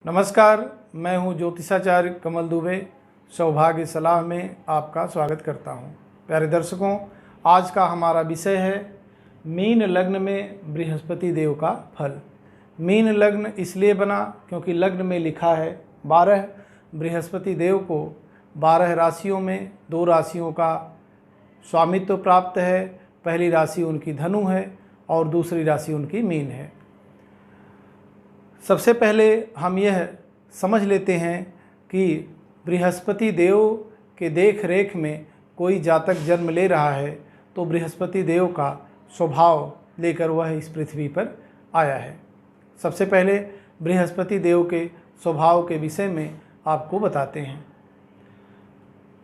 नमस्कार, मैं हूं ज्योतिषाचार्य कमल दुबे। सौभाग्य सलाह में आपका स्वागत करता हूं। प्यारे दर्शकों, आज का हमारा विषय है मीन लग्न में बृहस्पति देव का फल। मीन लग्न इसलिए बना क्योंकि लग्न में लिखा है 12 बृहस्पति देव को 12 राशियों में 2 राशियों का स्वामित्व प्राप्त है। पहली राशि उनकी धनु है और दूसरी राशि उनकी मीन है। सबसे पहले हम यह समझ लेते हैं कि बृहस्पति देव के देख रेख में कोई जातक जन्म ले रहा है तो बृहस्पति देव का स्वभाव लेकर वह इस पृथ्वी पर आया है। सबसे पहले बृहस्पति देव के स्वभाव के विषय में आपको बताते हैं।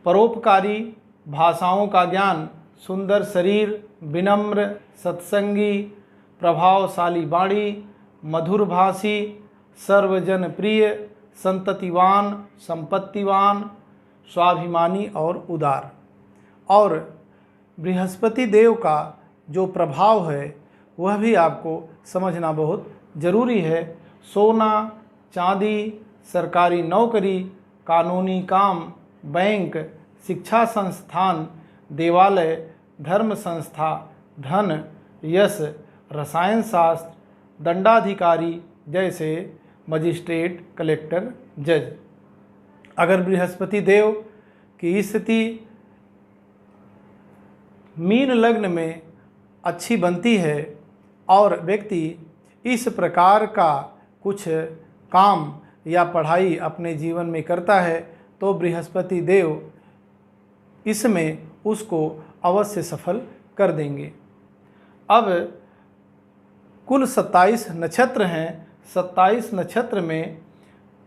परोपकारी, भाषाओं का ज्ञान, सुंदर शरीर, विनम्र, सत्संगी, प्रभावशाली वाणी, मधुरभाषी, सर्वजन प्रिय, संततिवान, संपत्तिवान, स्वाभिमानी और उदार। और बृहस्पति देव का जो प्रभाव है वह भी आपको समझना बहुत ज़रूरी है। सोना, चांदी, सरकारी नौकरी, कानूनी काम, बैंक, शिक्षा संस्थान, देवालय, धर्म संस्था, धन, यश, रसायन शास्त्र, दंडाधिकारी जैसे मजिस्ट्रेट, कलेक्टर, जज। अगर बृहस्पति देव की स्थिति मीन लग्न में अच्छी बनती है और व्यक्ति इस प्रकार का कुछ काम या पढ़ाई अपने जीवन में करता है तो बृहस्पति देव इसमें उसको अवश्य सफल कर देंगे। अब कुल 27 नक्षत्र हैं। 27 नक्षत्र में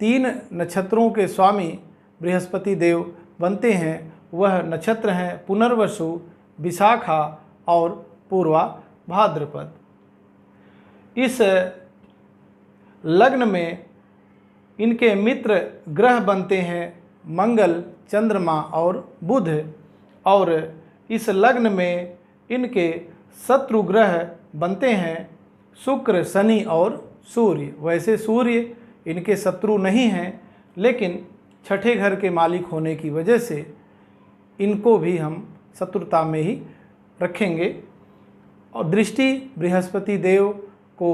3 नक्षत्रों के स्वामी बृहस्पति देव बनते हैं। वह नक्षत्र हैं पुनर्वसु, विशाखा और पूर्वा भाद्रपद। इस लग्न में इनके मित्र ग्रह बनते हैं मंगल, चंद्रमा और बुध। और इस लग्न में इनके शत्रु ग्रह बनते हैं शुक्र, शनि और सूर्य। वैसे सूर्य इनके शत्रु नहीं हैं, लेकिन छठे घर के मालिक होने की वजह से इनको भी हम शत्रुता में ही रखेंगे। और दृष्टि बृहस्पति देव को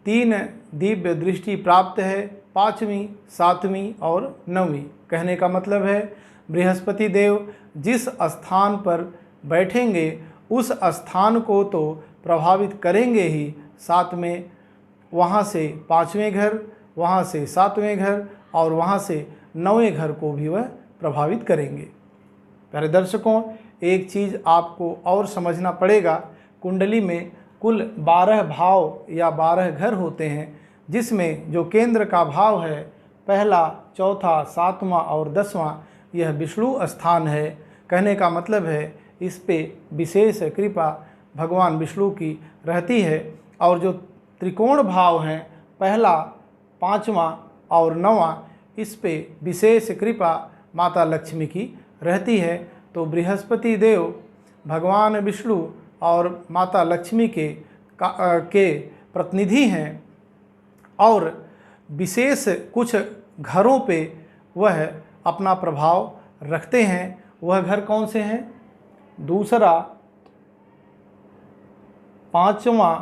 3 दिव्य दृष्टि प्राप्त है, 5वीं, 7वीं और 9वीं। कहने का मतलब है बृहस्पति देव जिस स्थान पर बैठेंगे उस स्थान को तो प्रभावित करेंगे ही, साथ में वहाँ से 5वें घर, वहाँ से 7वें घर और वहाँ से 9वें घर को भी वह प्रभावित करेंगे। प्यारे दर्शकों, एक चीज़ आपको और समझना पड़ेगा। कुंडली में कुल 12 भाव या 12 घर होते हैं, जिसमें जो केंद्र का भाव है पहला, चौथा, 7वां और 10वां, यह विष्णु स्थान है। कहने का मतलब है इस पे विशेष कृपा भगवान विष्णु की रहती है। और जो त्रिकोण भाव हैं पहला, 5वां और 9वां, इस पे विशेष कृपा माता लक्ष्मी की रहती है। तो बृहस्पति देव भगवान विष्णु और माता लक्ष्मी के प्रतिनिधि हैं और विशेष कुछ घरों पे वह अपना प्रभाव रखते हैं। वह घर कौन से हैं? दूसरा, 5वां,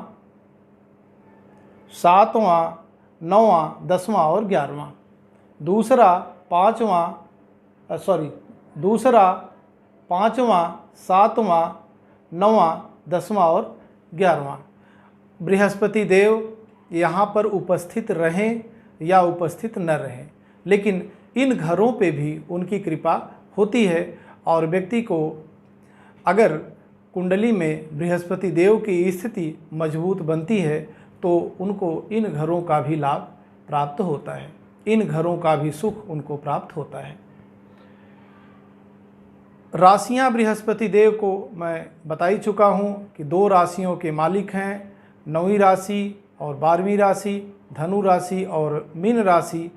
7वां, 9वां, 10वां और 11वां। दूसरा, 5वां, 7वां, 9वां, 10वां और 11वां। बृहस्पति देव यहाँ पर उपस्थित रहें या उपस्थित न रहें, लेकिन इन घरों पे भी उनकी कृपा होती है। और व्यक्ति को अगर कुंडली में बृहस्पति देव की स्थिति मजबूत बनती है तो उनको इन घरों का भी लाभ प्राप्त होता है, इन घरों का भी सुख उनको प्राप्त होता है। राशियां बृहस्पति देव को मैं बता ही चुका हूं कि 2 राशियों के मालिक हैं, 9वीं राशि और 12वीं राशि, धनु राशि और मीन राशि।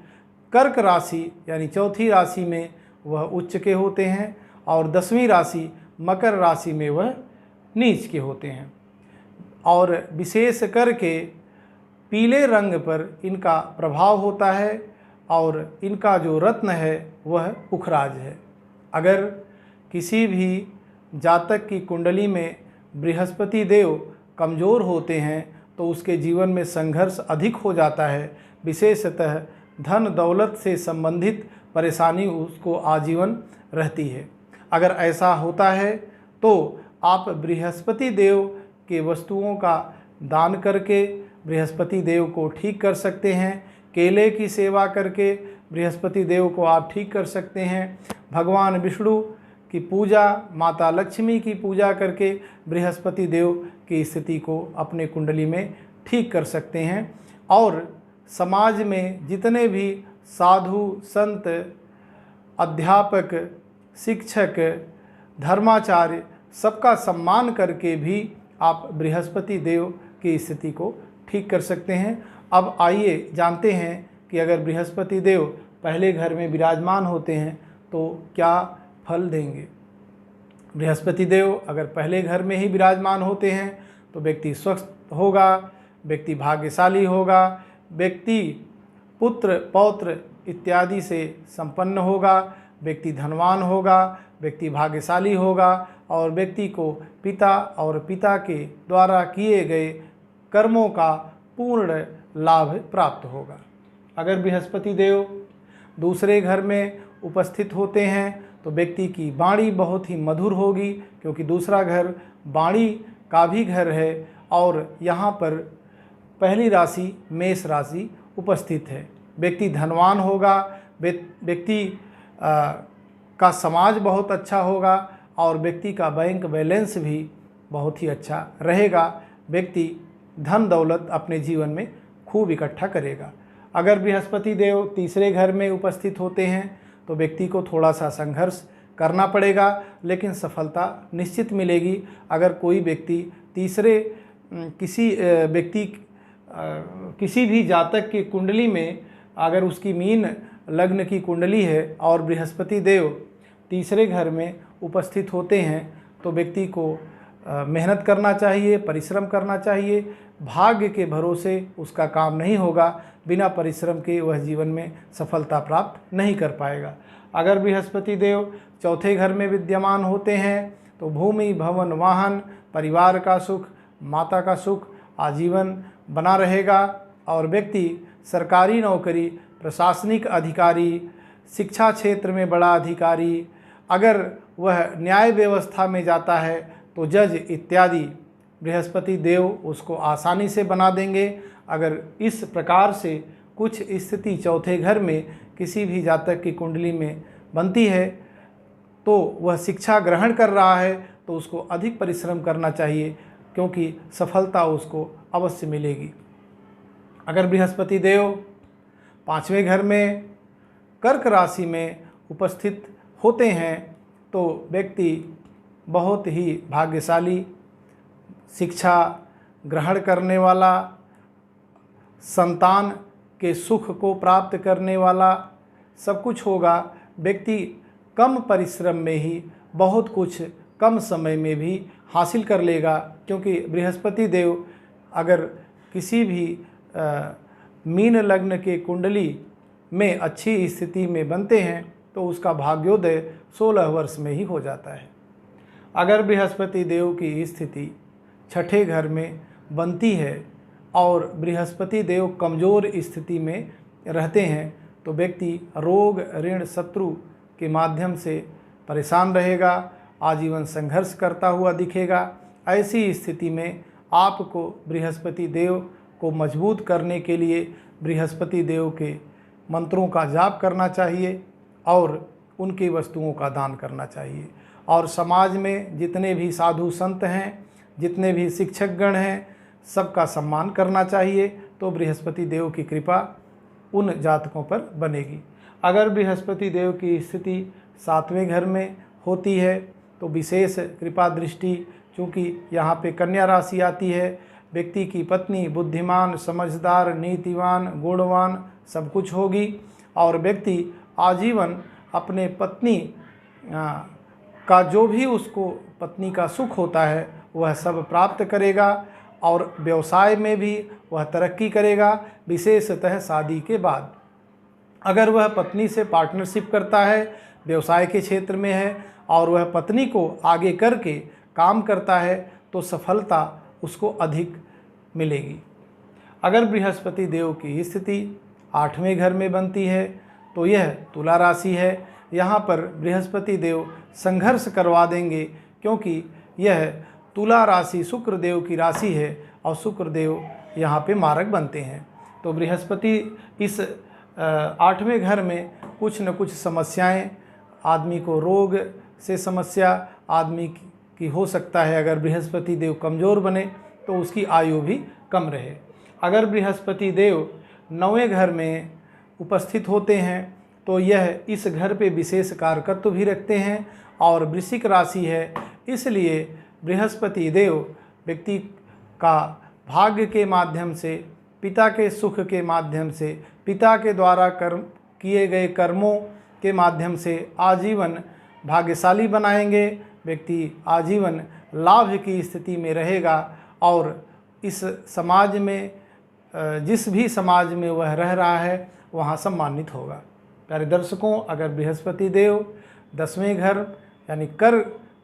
कर्क राशि यानी चौथी राशि में वह उच्च के होते हैं और 10वीं राशि मकर राशि में वह नीच के होते हैं। और विशेष करके पीले रंग पर इनका प्रभाव होता है और इनका जो रत्न है वह पुखराज है। अगर किसी भी जातक की कुंडली में बृहस्पति देव कमज़ोर होते हैं तो उसके जीवन में संघर्ष अधिक हो जाता है। विशेषतः धन दौलत से संबंधित परेशानी उसको आजीवन रहती है। अगर ऐसा होता है तो आप बृहस्पति देव के वस्तुओं का दान करके बृहस्पति देव को ठीक कर सकते हैं। केले की सेवा करके बृहस्पति देव को आप ठीक कर सकते हैं। भगवान विष्णु की पूजा, माता लक्ष्मी की पूजा करके बृहस्पति देव की स्थिति को अपने कुंडली में ठीक कर सकते हैं। और समाज में जितने भी साधु संत, अध्यापक, शिक्षक, धर्माचार्य, सबका सम्मान करके भी आप बृहस्पति देव की स्थिति को ठीक कर सकते हैं। अब आइए जानते हैं कि अगर बृहस्पति देव पहले घर में विराजमान होते हैं तो क्या फल देंगे। बृहस्पति देव अगर पहले घर में ही विराजमान होते हैं तो व्यक्ति स्वस्थ होगा, व्यक्ति भाग्यशाली होगा, व्यक्ति पुत्र पौत्र इत्यादि से संपन्न होगा, व्यक्ति धनवान होगा, व्यक्ति भाग्यशाली होगा और व्यक्ति को पिता और पिता के द्वारा किए गए कर्मों का पूर्ण लाभ प्राप्त होगा। अगर बृहस्पति देव दूसरे घर में उपस्थित होते हैं तो व्यक्ति की वाणी बहुत ही मधुर होगी, क्योंकि दूसरा घर वाणी का भी घर है और यहाँ पर पहली राशि मेष राशि उपस्थित है। व्यक्ति धनवान होगा, व्यक्ति का समाज बहुत अच्छा होगा और व्यक्ति का बैंक बैलेंस भी बहुत ही अच्छा रहेगा। व्यक्ति धन दौलत अपने जीवन में खूब इकट्ठा करेगा। अगर बृहस्पति देव तीसरे घर में उपस्थित होते हैं तो व्यक्ति को थोड़ा सा संघर्ष करना पड़ेगा, लेकिन सफलता निश्चित मिलेगी। अगर कोई व्यक्ति किसी भी जातक की कुंडली में अगर उसकी मीन लग्न की कुंडली है और बृहस्पति देव तीसरे घर में उपस्थित होते हैं तो व्यक्ति को मेहनत करना चाहिए, परिश्रम करना चाहिए। भाग्य के भरोसे उसका काम नहीं होगा, बिना परिश्रम के वह जीवन में सफलता प्राप्त नहीं कर पाएगा। अगर बृहस्पति देव चौथे घर में विद्यमान होते हैं तो भूमि, भवन, वाहन, परिवार का सुख, माता का सुख आजीवन बना रहेगा और व्यक्ति सरकारी नौकरी, प्रशासनिक अधिकारी, शिक्षा क्षेत्र में बड़ा अधिकारी, अगर वह न्याय व्यवस्था में जाता है तो जज इत्यादि बृहस्पति देव उसको आसानी से बना देंगे। अगर इस प्रकार से कुछ स्थिति चौथे घर में किसी भी जातक की कुंडली में बनती है तो वह शिक्षा ग्रहण कर रहा है तो उसको अधिक परिश्रम करना चाहिए, क्योंकि सफलता उसको अवश्य मिलेगी। अगर बृहस्पति देव पांचवें घर में कर्क राशि में उपस्थित होते हैं तो व्यक्ति बहुत ही भाग्यशाली, शिक्षा ग्रहण करने वाला, संतान के सुख को प्राप्त करने वाला सब कुछ होगा। व्यक्ति कम परिश्रम में ही बहुत कुछ कम समय में भी हासिल कर लेगा, क्योंकि बृहस्पति देव अगर किसी भी मीन लग्न के कुंडली में अच्छी स्थिति में बनते हैं तो उसका भाग्योदय 16 वर्ष में ही हो जाता है। अगर बृहस्पति देव की स्थिति छठे घर में बनती है और बृहस्पति देव कमज़ोर स्थिति में रहते हैं तो व्यक्ति रोग, ऋण, शत्रु के माध्यम से परेशान रहेगा, आजीवन संघर्ष करता हुआ दिखेगा। ऐसी स्थिति में आपको बृहस्पति देव को मजबूत करने के लिए बृहस्पति देव के मंत्रों का जाप करना चाहिए और उनकी वस्तुओं का दान करना चाहिए। और समाज में जितने भी साधु संत हैं, जितने भी शिक्षकगण हैं, सबका सम्मान करना चाहिए, तो बृहस्पति देव की कृपा उन जातकों पर बनेगी। अगर बृहस्पति देव की स्थिति सातवें घर में होती है तो विशेष कृपा दृष्टि, चूँकि यहाँ पे कन्या राशि आती है, व्यक्ति की पत्नी बुद्धिमान, समझदार, नीतिवान, गुणवान सब कुछ होगी और व्यक्ति आजीवन अपने पत्नी का जो भी उसको पत्नी का सुख होता है वह सब प्राप्त करेगा और व्यवसाय में भी वह तरक्की करेगा, विशेषतः शादी के बाद। अगर वह पत्नी से पार्टनरशिप करता है, व्यवसाय के क्षेत्र में है और वह पत्नी को आगे करके काम करता है तो सफलता उसको अधिक मिलेगी। अगर बृहस्पति देव की स्थिति 8वें घर में बनती है तो यह तुला राशि है। यहाँ पर बृहस्पति देव संघर्ष करवा देंगे, क्योंकि यह तुला राशि शुक्र देव की राशि है और शुक्र देव यहाँ पे मारक बनते हैं। तो बृहस्पति इस 8वें घर में कुछ न कुछ समस्याएं, आदमी को रोग से समस्या आदमी की हो सकता है। अगर बृहस्पति देव कमज़ोर बने तो उसकी आयु भी कम रहे। अगर बृहस्पति देव 9वें घर में उपस्थित होते हैं तो यह इस घर पे विशेष कारकत्व भी रखते हैं और वृश्चिक राशि है, इसलिए बृहस्पति देव व्यक्ति का भाग्य के माध्यम से, पिता के सुख के माध्यम से, पिता के द्वारा किए गए कर्मों के माध्यम से आजीवन भाग्यशाली बनाएंगे। व्यक्ति आजीवन लाभ की स्थिति में रहेगा और इस समाज में, जिस भी समाज में वह रह रहा है वहाँ सम्मानित होगा। प्यारे दर्शकों, अगर बृहस्पति देव 10वें घर यानी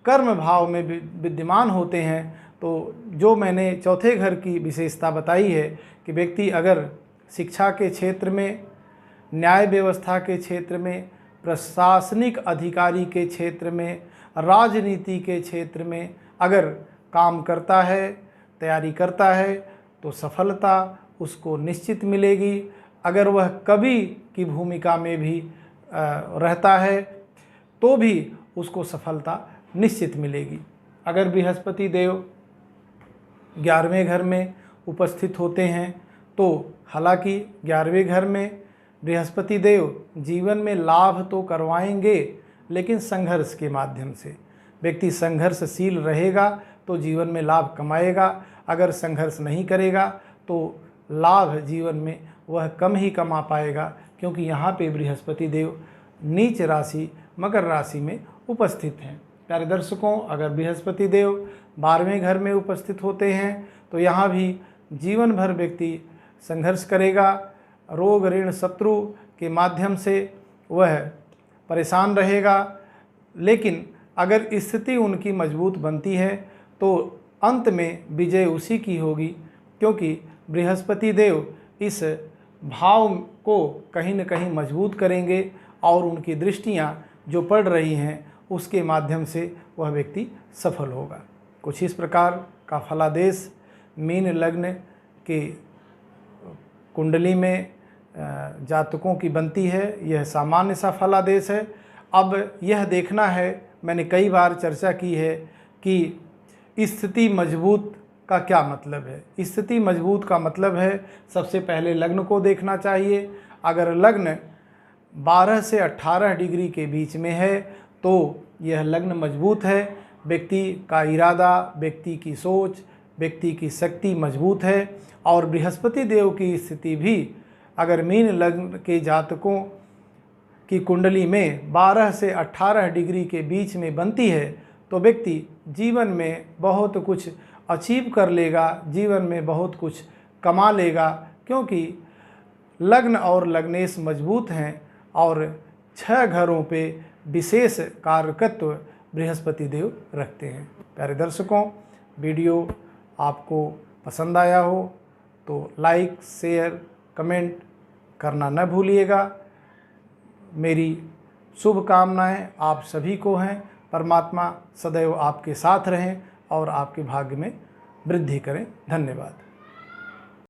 कर्म भाव में विद्यमान होते हैं तो जो मैंने चौथे घर की विशेषता बताई है कि व्यक्ति अगर शिक्षा के क्षेत्र में, न्याय व्यवस्था के क्षेत्र में, प्रशासनिक अधिकारी के क्षेत्र में, राजनीति के क्षेत्र में अगर काम करता है, तैयारी करता है तो सफलता उसको निश्चित मिलेगी। अगर वह कवि की भूमिका में भी रहता है तो भी उसको सफलता निश्चित मिलेगी। अगर बृहस्पति देव 11वें घर में उपस्थित होते हैं तो हालांकि 11वें घर में बृहस्पति देव जीवन में लाभ तो करवाएंगे, लेकिन संघर्ष के माध्यम से। व्यक्ति संघर्षशील रहेगा तो जीवन में लाभ कमाएगा, अगर संघर्ष नहीं करेगा तो लाभ जीवन में वह कम ही कमा पाएगा, क्योंकि यहाँ पे बृहस्पति देव नीच राशि मकर राशि में उपस्थित हैं। प्यारे दर्शकों, अगर बृहस्पति देव 12वें घर में उपस्थित होते हैं तो यहाँ भी जीवन भर व्यक्ति संघर्ष करेगा, रोग ऋण शत्रु के माध्यम से वह परेशान रहेगा। लेकिन अगर स्थिति उनकी मजबूत बनती है तो अंत में विजय उसी की होगी, क्योंकि बृहस्पति देव इस भाव को कहीं न कहीं मजबूत करेंगे और उनकी दृष्टियाँ जो पड़ रही हैं उसके माध्यम से वह व्यक्ति सफल होगा। कुछ इस प्रकार का फलादेश मीन लग्न के कुंडली में जातकों की बनती है। यह सामान्य सा फलादेश है। अब यह देखना है, मैंने कई बार चर्चा की है कि स्थिति मजबूत का क्या मतलब है। स्थिति मजबूत का मतलब है सबसे पहले लग्न को देखना चाहिए। अगर लग्न 12 से 18 डिग्री के बीच में है तो यह लग्न मजबूत है। व्यक्ति का इरादा, व्यक्ति की सोच, व्यक्ति की शक्ति मजबूत है। और बृहस्पति देव की स्थिति भी अगर मीन लग्न के जातकों की कुंडली में 12 से 18 डिग्री के बीच में बनती है तो व्यक्ति जीवन में बहुत कुछ अचीव कर लेगा, जीवन में बहुत कुछ कमा लेगा, क्योंकि लग्न और लग्नेश मजबूत हैं और 6 घरों पे विशेष कारकत्व बृहस्पति देव रखते हैं। प्यारे दर्शकों, वीडियो आपको पसंद आया हो तो लाइक, शेयर, कमेंट करना न भूलिएगा। मेरी शुभकामनाएं आप सभी को हैं। परमात्मा सदैव आपके साथ रहें और आपके भाग्य में वृद्धि करें। धन्यवाद।